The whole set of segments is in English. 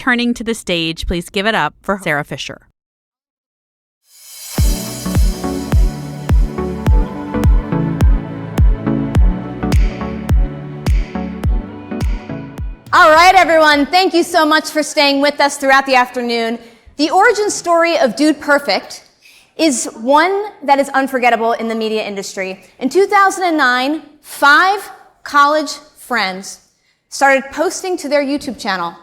Turning to the stage, please give it up for Sara Fischer. All right, everyone. Thank you so much for staying with us throughout the afternoon. The origin story of Dude Perfect is one that is unforgettable in the media industry. In 2009, 5 college friends started posting to their YouTube channel.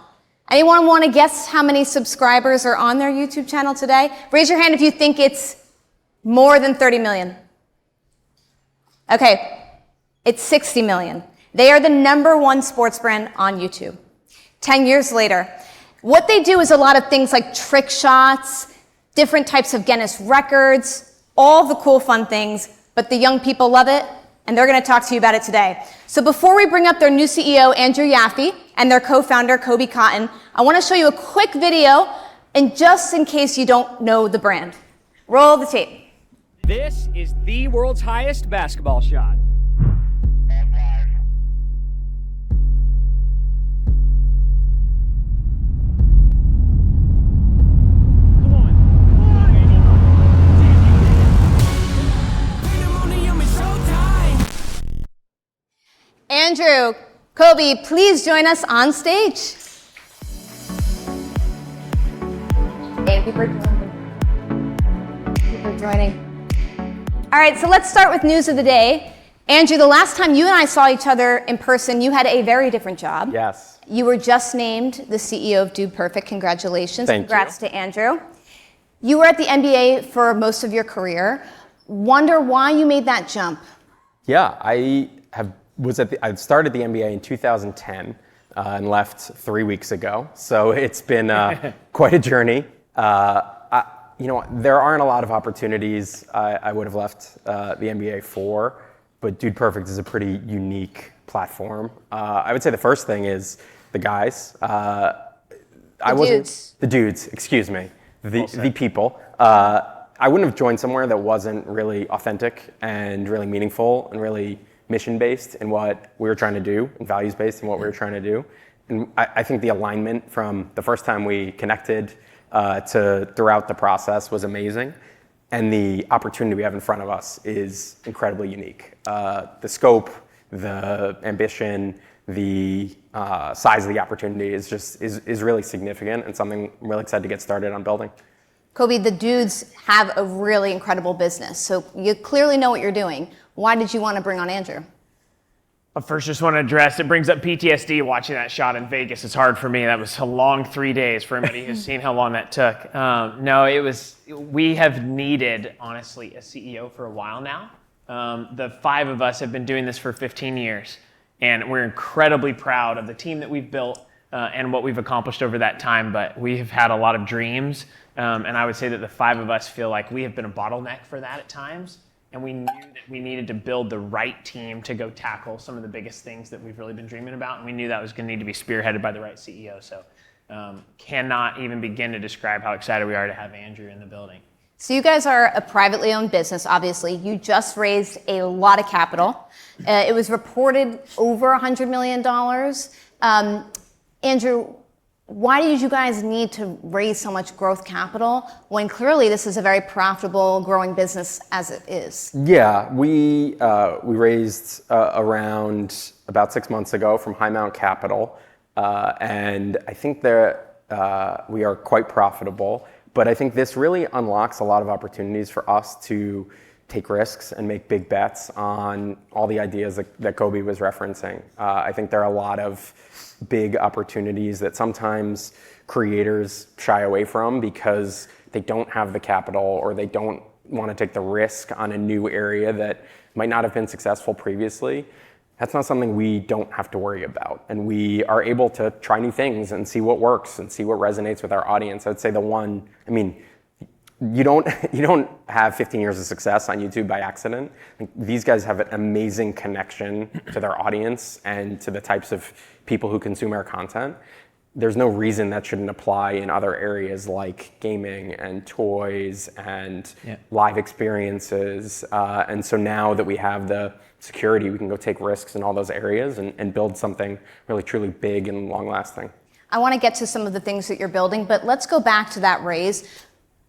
Anyone want to guess how many subscribers are on their YouTube channel today? Raise your hand if you think it's more than 30 million. Okay, it's 60 million. They are the #1 sports brand on YouTube. 10 years later, what they do is a lot of things like trick shots, different types of Guinness records, all the cool fun things, but the young people love it, and they're going to talk to you about it today. So before we bring up their new CEO, Andrew Yaffe, and their co-founder, Coby Cotton, I want to show you a quick video, and just in case you don't know the brand. Roll the tape. This is the world's highest basketball shot. Andrew, Coby, please join us on stage. Thank you for joining. All right, so let's start with news of the day. Andrew, the last time you and I saw each other in person, you had a very different job. Yes. You were just named the CEO of Dude Perfect. Congratulations. Thank you. Congrats to Andrew. You were at the NBA for most of your career. Wonder why you made that jump. Yeah, I started the NBA in 2010 and left 3 weeks ago. So it's been quite a journey. There aren't a lot of opportunities I would have left the NBA for, but Dude Perfect is a pretty unique platform. I would say the first thing is the guys. The dudes, excuse me. The people. I wouldn't have joined somewhere that wasn't really authentic and really meaningful and really mission-based in what we were trying to do and values-based in what we were trying to do. And I think the alignment from the first time we connected to throughout the process was amazing. And the opportunity we have in front of us is incredibly unique. The scope, the ambition, the size of the opportunity is really significant and something I'm really excited to get started on building. Coby, the dudes have a really incredible business, so you clearly know what you're doing. Why did you want to bring on Andrew? Well, first, just want to address, it brings up PTSD watching that shot in Vegas. It's hard for me. That was a long 3 days for anybody who's seen how long that took. We have needed, honestly, a CEO for a while now. The 5 of us have been doing this for 15 years, and we're incredibly proud of the team that we've built and what we've accomplished over that time, but we have had a lot of dreams, and I would say that the 5 of us feel like we have been a bottleneck for that at times. And we knew that we needed to build the right team to go tackle some of the biggest things that we've really been dreaming about. And we knew that was going to need to be spearheaded by the right CEO. So cannot even begin to describe how excited we are to have Andrew in the building. So you guys are a privately owned business, obviously. You just raised a lot of capital. It was reported over $100 million. Andrew, why did you guys need to raise so much growth capital when clearly this is a very profitable, growing business as it is? Yeah, we raised around about 6 months ago from High Mount Capital, and I think we are quite profitable. But I think this really unlocks a lot of opportunities for us to take risks and make big bets on all the ideas that Coby was referencing. I think there are a lot of big opportunities that sometimes creators shy away from because they don't have the capital or they don't want to take the risk on a new area that might not have been successful previously. That's not something we don't have to worry about. And we are able to try new things and see what works and see what resonates with our audience. I'd say you don't have 15 years of success on YouTube by accident. These guys have an amazing connection to their audience and to the types of people who consume our content. There's no reason that shouldn't apply in other areas like gaming and toys and live experiences. And so now that we have the security, we can go take risks in all those areas and build something really truly big and long lasting. I want to get to some of the things that you're building, but let's go back to that raise.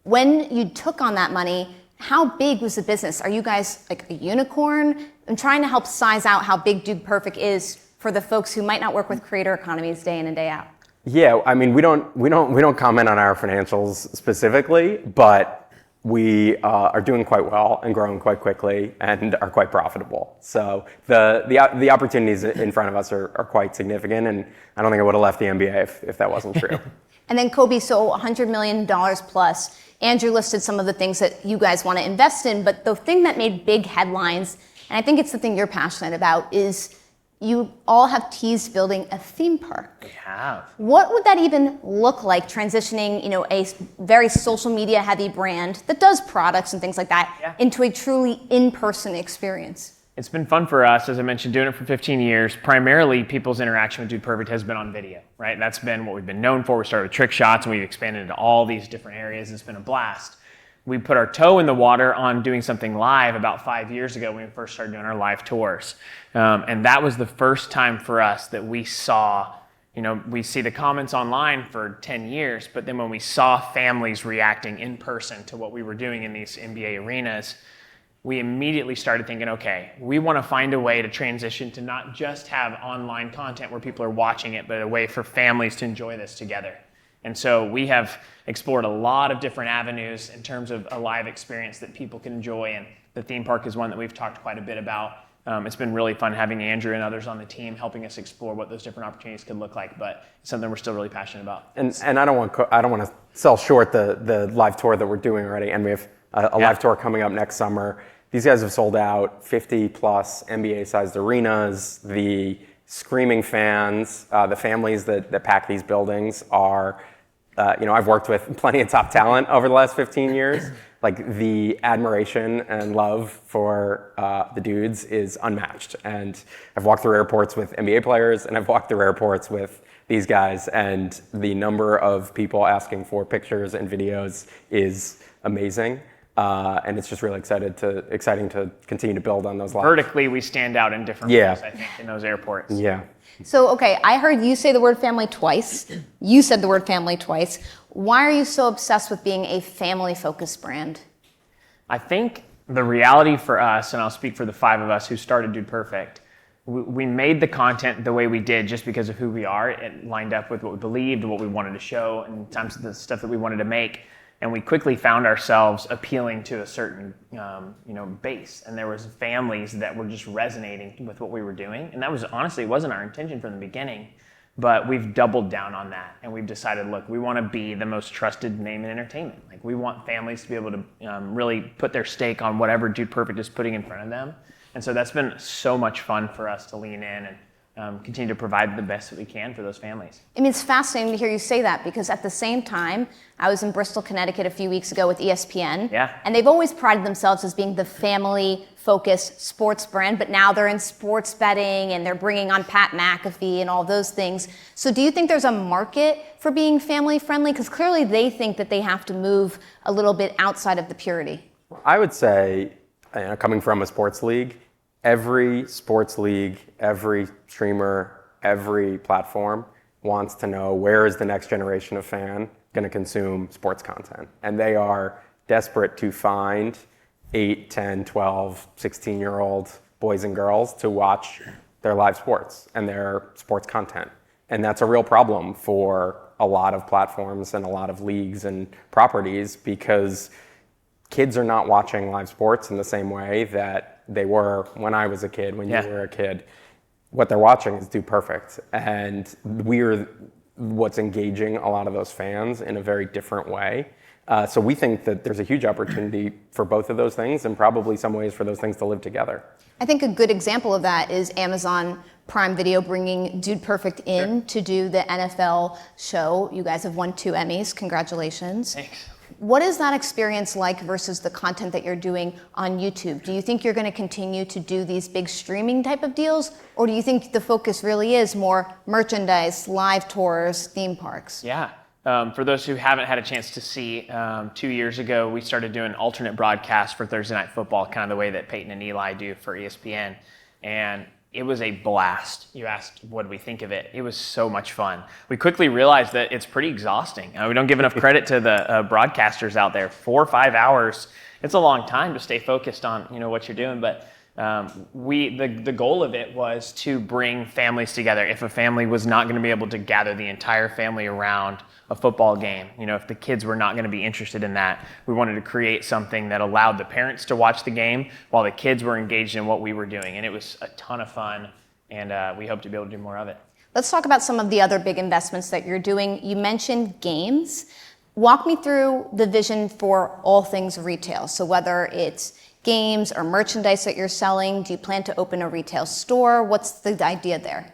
When you took on that money, how big was the business? Are you guys like a unicorn? I'm trying to help size out how big Dude Perfect is for the folks who might not work with creator economies day in and day out. Yeah, I mean, we don't comment on our financials specifically, but we are doing quite well and growing quite quickly and are quite profitable. So the opportunities in front of us are quite significant, and I don't think I would have left the NBA if that wasn't true. And then Coby, so $100 million plus. Andrew listed some of the things that you guys want to invest in, but the thing that made big headlines, and I think it's the thing you're passionate about, is you all have teased building a theme park. We have. What would that even look like, transitioning, a very social media heavy brand that does products and things like that into a truly in-person experience? It's been fun for us, as I mentioned, doing it for 15 years. Primarily, people's interaction with Dude Perfect has been on video, right? That's been what we've been known for. We started with trick shots, and we've expanded into all these different areas. It's been a blast. We put our toe in the water on doing something live about 5 years ago when we first started doing our live tours. And that was the first time for us that we saw, we see the comments online for 10 years, but then when we saw families reacting in person to what we were doing in these NBA arenas, we immediately started thinking, okay, we want to find a way to transition to not just have online content where people are watching it, but a way for families to enjoy this together. And so we have explored a lot of different avenues in terms of a live experience that people can enjoy, and the theme park is one that we've talked quite a bit about. It's been really fun having Andrew and others on the team helping us explore what those different opportunities could look like, but it's something we're still really passionate about. And I don't want to sell short the live tour that we're doing already, and we have a live tour coming up next summer. These guys have sold out 50 plus NBA-sized arenas. The screaming fans, the families that pack these buildings are, I've worked with plenty of top talent over the last 15 years. Like, the admiration and love for the dudes is unmatched. And I've walked through airports with NBA players, and I've walked through airports with these guys, and the number of people asking for pictures and videos is amazing. And it's just really exciting to continue to build on those lives. Vertically, we stand out in different ways, I think, in those airports. Yeah. So, okay, I heard you say the word family twice. You said the word family twice. Why are you so obsessed with being a family-focused brand? I think the reality for us, and I'll speak for the 5 of us who started Dude Perfect, we made the content the way we did just because of who we are. It lined up with what we believed, what we wanted to show, and sometimes the stuff that we wanted to make. And we quickly found ourselves appealing to a certain, base. And there was families that were just resonating with what we were doing. And that was, honestly, wasn't our intention from the beginning. But we've doubled down on that. And we've decided, look, we want to be the most trusted name in entertainment. Like, we want families to be able to really put their stake on whatever Dude Perfect is putting in front of them. And so that's been so much fun for us to lean in and continue to provide the best that we can for those families. I mean, it's fascinating to hear you say that, because at the same time, I was in Bristol, Connecticut a few weeks ago with ESPN. Yeah. And they've always prided themselves as being the family-focused sports brand, but now they're in sports betting and they're bringing on Pat McAfee and all those things. So do you think there's a market for being family-friendly? Because clearly they think that they have to move a little bit outside of the purity. I would say, coming from a sports league, every sports league, every streamer, every platform wants to know where is the next generation of fan going to consume sports content. And they are desperate to find 8, 10, 12, 16-year-old boys and girls to watch their live sports and their sports content. And that's a real problem for a lot of platforms and a lot of leagues and properties, because kids are not watching live sports in the same way that they were when I was a kid, when you were a kid. What they're watching is Dude Perfect. And we're what's engaging a lot of those fans in a very different way. So we think that there's a huge opportunity for both of those things, and probably some ways for those things to live together. I think a good example of that is Amazon Prime Video bringing Dude Perfect in to do the NFL show. You guys have won 2 Emmys. Congratulations. Thanks. What is that experience like versus the content that you're doing on YouTube? Do you think you're going to continue to do these big streaming type of deals? Or do you think the focus really is more merchandise, live tours, theme parks? Yeah. For those who haven't had a chance to see, 2 years ago, we started doing alternate broadcasts for Thursday Night Football, kind of the way that Peyton and Eli do for ESPN. And it was a blast. You asked, what do we think of it? It was so much fun. We quickly realized that it's pretty exhausting. We don't give enough credit to the broadcasters out there. 4 or 5 hours, it's a long time to stay focused on what you're doing. But the goal of it was to bring families together. If a family was not going to be able to gather the entire family around a football game, if the kids were not going to be interested in that, we wanted to create something that allowed the parents to watch the game while the kids were engaged in what we were doing. And it was a ton of fun, and we hope to be able to do more of it. Let's talk about some of the other big investments that you're doing. You mentioned games. Walk me through the vision for all things retail. So whether it's games or merchandise that you're selling, do you plan to open a retail store? What's the idea there?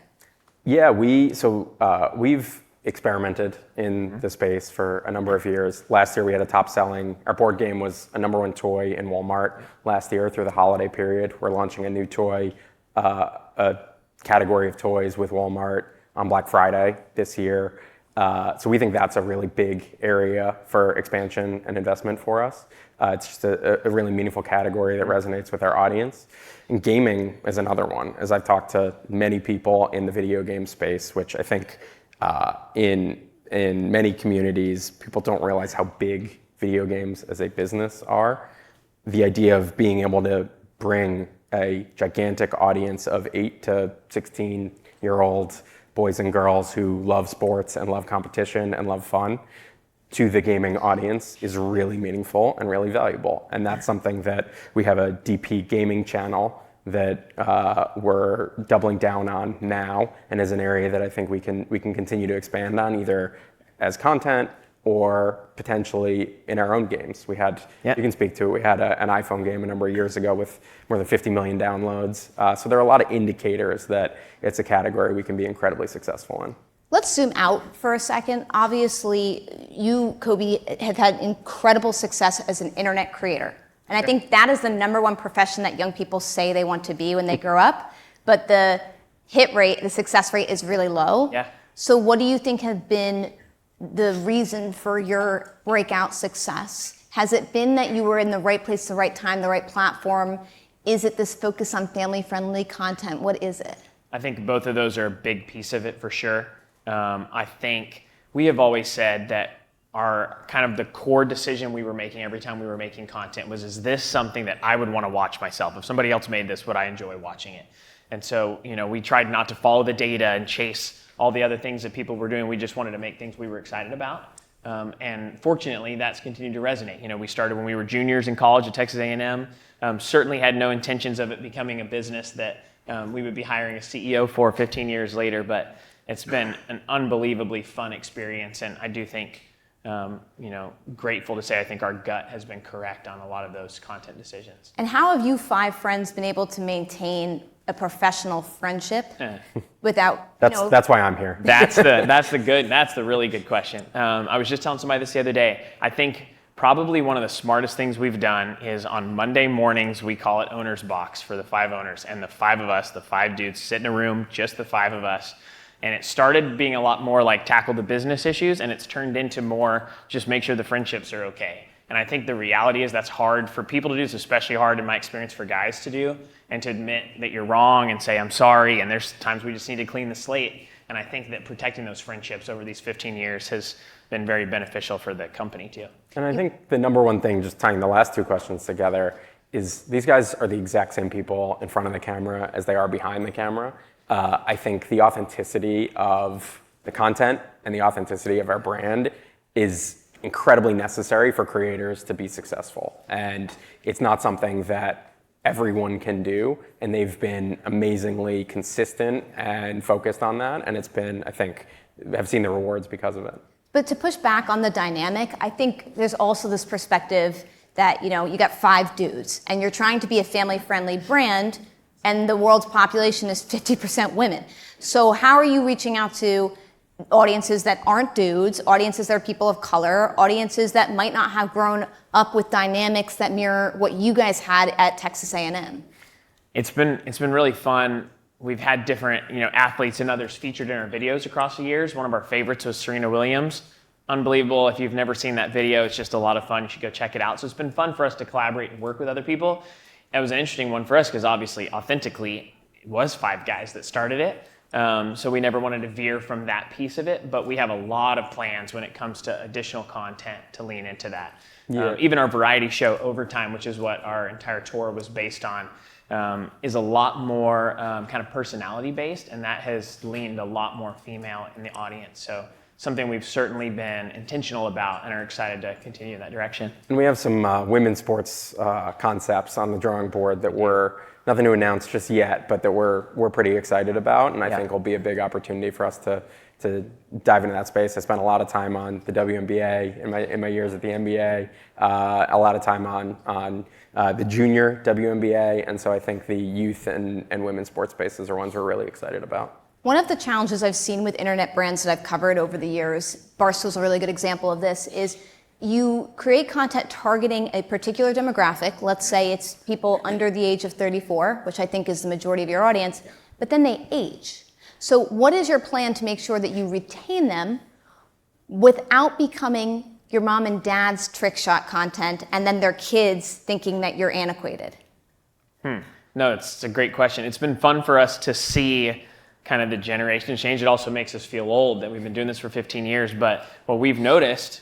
Yeah, we've experimented in the space for a number of years. Last year we had our board game was a #1 toy in Walmart last year through the holiday period. We're launching a new toy, a category of toys with Walmart on Black Friday this year. So we think that's a really big area for expansion and investment for us. It's just a really meaningful category that resonates with our audience. And gaming is another one. As I've talked to many people in the video game space, which I think in many communities, people don't realize how big video games as a business are. The idea of being able to bring a gigantic audience of 8 to 16-year-old boys and girls who love sports and love competition and love fun to the gaming audience is really meaningful and really valuable. And that's something that we have a DP gaming channel that we're doubling down on now, and is an area that I think we can continue to expand on, either as content or potentially in our own games. You can speak to it. We had an iPhone game a number of years ago with more than 50 million downloads. So there are a lot of indicators that it's a category we can be incredibly successful in. Let's zoom out for a second. Obviously, you, Coby, have had incredible success as an internet creator. And I think that is the #1 profession that young people say they want to be when they grow up. But the hit rate, the success rate is really low. Yeah. So what do you think have been the reason for your breakout success? Has it been that you were in the right place, the right time, the right platform? Is it this focus on family-friendly content? What is it? I think both of those are a big piece of it for sure. I think we have always said that our kind of the core decision we were making every time we were making content was, is this something that I would want to watch myself? If somebody else made this, would I enjoy watching it? And so, we tried not to follow the data and chase all the other things that people were doing. We just wanted to make things we were excited about. And fortunately, that's continued to resonate. We started when we were juniors in college at Texas A&M. Certainly had no intentions of it becoming a business that we would be hiring a CEO for 15 years later, but it's been an unbelievably fun experience. And I do think, grateful to say I think our gut has been correct on a lot of those content decisions. And how have you 5 friends been able to maintain a professional friendship without? That's why I'm here. That's the really good question. I was just telling somebody this the other day. I think probably one of the smartest things we've done is on Monday mornings, we call it Owner's Box for the 5 owners. And the 5 of us, the 5 dudes, sit in a room, just the 5 of us. And it started being a lot more like tackle the business issues, and it's turned into more just make sure the friendships are okay. And I think the reality is that's hard for people to do. It's especially hard in my experience for guys to do, and to admit that you're wrong and say, I'm sorry. And there's times we just need to clean the slate. And I think that protecting those friendships over these 15 years has been very beneficial for the company too. And I think the #1 thing, just tying the last 2 questions together, is these guys are the exact same people in front of the camera as they are behind the camera. I think the authenticity of the content and the authenticity of our brand is incredibly necessary for creators to be successful. And it's not something that everyone can do. And they've been amazingly consistent and focused on that. And it's been, I think, I've seen the rewards because of it. But to push back on the dynamic, I think there's also this perspective that, you got 5 dudes and you're trying to be a family-friendly brand, and the world's population is 50% women. So how are you reaching out to audiences that aren't dudes, audiences that are people of color, audiences that might not have grown up with dynamics that mirror what you guys had at Texas A&M? It's been really fun. We've had different athletes and others featured in our videos across the years. One of our favorites was Serena Williams. Unbelievable. If you've never seen that video, it's just a lot of fun. You should go check it out. So it's been fun for us to collaborate and work with other people. It was an interesting one for us because obviously, authentically, was 5 guys that started it. So we never wanted to veer from that piece of it, but we have a lot of plans when it comes to additional content to lean into that. Even our variety show, Overtime, which is what our entire tour was based on, is a lot more kind of personality based, and that has leaned a lot more female in the audience. So something we've certainly been intentional about and are excited to continue in that direction. And we have some women's sports concepts on the drawing board that we're nothing to announce just yet, but that we're pretty excited about, and I think will be a big opportunity for us to dive into that space. I spent a lot of time on the WNBA in my years at the NBA, a lot of time on the junior WNBA, and so I think the youth and women's sports spaces are ones we're really excited about. One of the challenges I've seen with internet brands that I've covered over the years, Barstool's a really good example of this, is you create content targeting a particular demographic. Let's say it's people under the age of 34, which I think is the majority of your audience, but then they age. So what is your plan to make sure that you retain them without becoming your mom and dad's trick shot content and then their kids thinking that you're antiquated? No, it's a great question. It's been fun for us to see kind of the generation change. It also makes us feel old that we've been doing this for 15 years, but what we've noticed,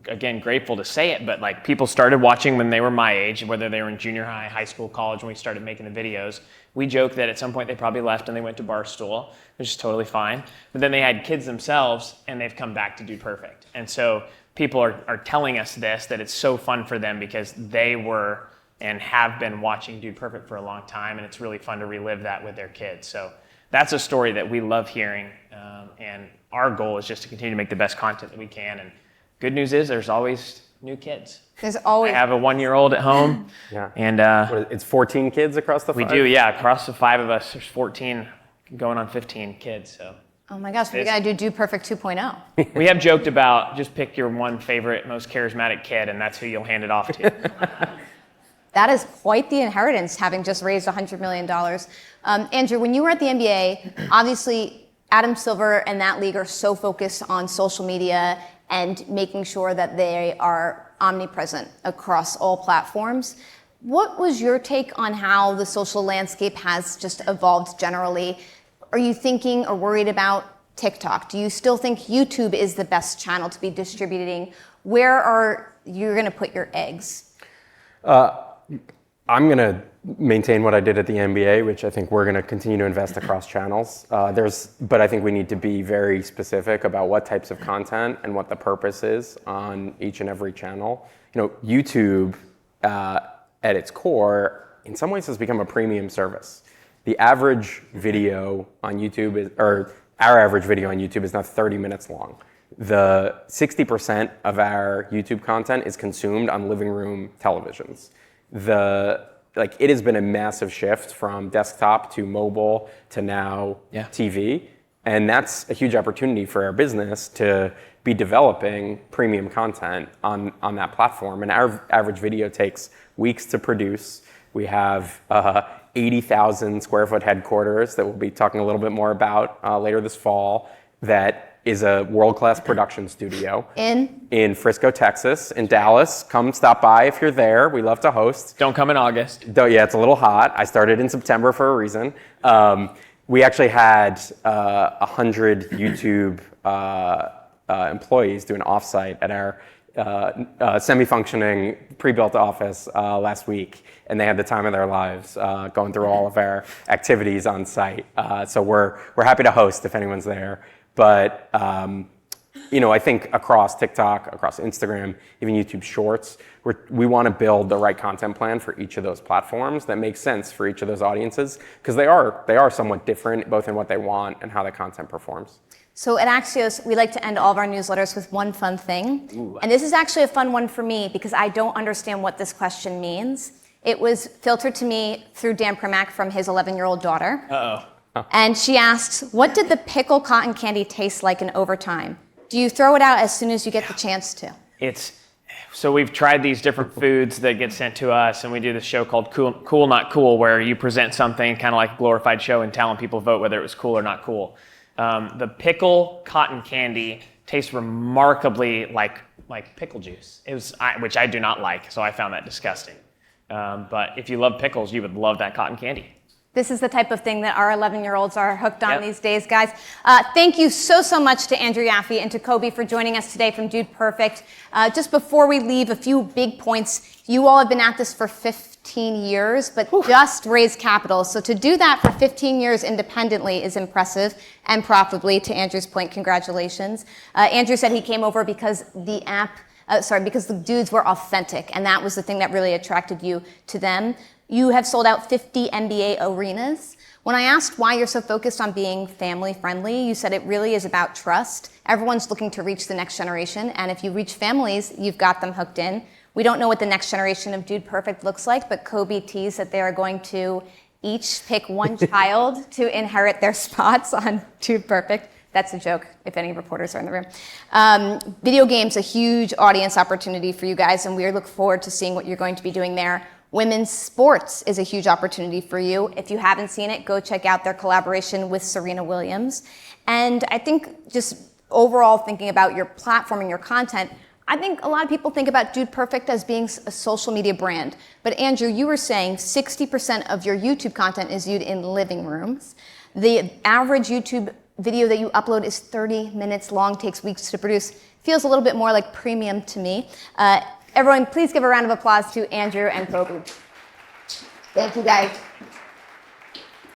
again, grateful to say it, but like people started watching when they were my age, whether they were in junior high, high school, college, when we started making the videos. We joke that at some point they probably left and they went to Barstool, which is totally fine. But then they had kids themselves and they've come back to Dude Perfect. And so people are telling us this, that it's so fun for them because they were and have been watching Dude Perfect for a long time, and it's really fun to relive that with their kids. So that's a story that we love hearing, and our goal is just to continue to make the best content that we can. And good news is there's always new kids. There's always. I have a 1-year-old at home. And it's 14 kids across the 5? We do, yeah. Across the 5 of us, there's 14 going on 15 kids. So. Oh my gosh, we gotta do Dude Perfect 2.0. We have joked about just pick your one favorite, most charismatic kid, and that's who you'll hand it off to. That is quite the inheritance, having just raised $100 million. Andrew, when you were at the NBA, obviously Adam Silver and that league are so focused on social media and making sure that they are omnipresent across all platforms. What was your take on how the social landscape has just evolved generally? Are you thinking or worried about TikTok? Do you still think YouTube is the best channel to be distributing? Where are you going to put your eggs? I'm going to maintain what I did at the NBA, which I think we're going to continue to invest across channels. But I think we need to be very specific about what types of content and what the purpose is on each and every channel. You know, YouTube, at its core, in some ways has become a premium service. The average video on YouTube our average video on YouTube is now 30 minutes long. The 60% of our YouTube content is consumed on living room televisions. It has been a massive shift from desktop to mobile to now TV. And that's a huge opportunity for our business to be developing premium content on that platform. And our average video takes weeks to produce. We have 80,000 square foot headquarters that we'll be talking a little bit more about later this fall. That is a world-class production studio in Frisco, Texas, in Dallas. Come stop by if you're there. We love to host. Don't come in August. It's a little hot. I started in September for a reason. We actually had 100 YouTube employees do an offsite at our semi-functioning pre-built office last week, and they had the time of their lives going through all of our activities on site. So we're happy to host if anyone's there. But I think across TikTok, across Instagram, even YouTube Shorts, we want to build the right content plan for each of those platforms that makes sense for each of those audiences, because they are somewhat different both in what they want and how the content performs. So at Axios, we like to end all of our newsletters with one fun thing. Ooh. And this is actually a fun one for me because I don't understand what this question means. It was filtered to me through Dan Primack from his 11-year-old daughter. Uh-oh. And she asks, what did the pickle cotton candy taste like in Overtime? Do you throw it out as soon as you get the chance to? So we've tried these different foods that get sent to us, and we do this show called Cool Not Cool, where you present something kind of like a glorified show and tell, and people vote whether it was cool or not cool. The pickle cotton candy tastes remarkably like pickle juice, which I do not like, so I found that disgusting. But if you love pickles, you would love that cotton candy. This is the type of thing that our 11-year-olds are hooked on Yep. these days, guys. Thank you so much to Andrew Yaffe and to Coby for joining us today from Dude Perfect. Just before we leave, a few big points. You all have been at this for 15 years, but just raised capital. So to do that for 15 years independently is impressive and profitably. To Andrew's point, congratulations. Andrew said he came over because because the dudes were authentic, and that was the thing that really attracted you to them. You have sold out 50 NBA arenas. When I asked why you're so focused on being family friendly, you said it really is about trust. Everyone's looking to reach the next generation, and if you reach families, you've got them hooked in. We don't know what the next generation of Dude Perfect looks like, but Coby teased that they are going to each pick one child to inherit their spots on Dude Perfect. That's a joke, if any reporters are in the room. Video games, a huge audience opportunity for you guys, and we look forward to seeing what you're going to be doing there. Women's sports is a huge opportunity for you. If you haven't seen it, go check out their collaboration with Serena Williams. And I think just overall thinking about your platform and your content, I think a lot of people think about Dude Perfect as being a social media brand. But Andrew, you were saying 60% of your YouTube content is viewed in living rooms. The average YouTube video that you upload is 30 minutes long, takes weeks to produce. Feels a little bit more like premium to me. Everyone, please give a round of applause to Andrew and Coby. Thank you, guys.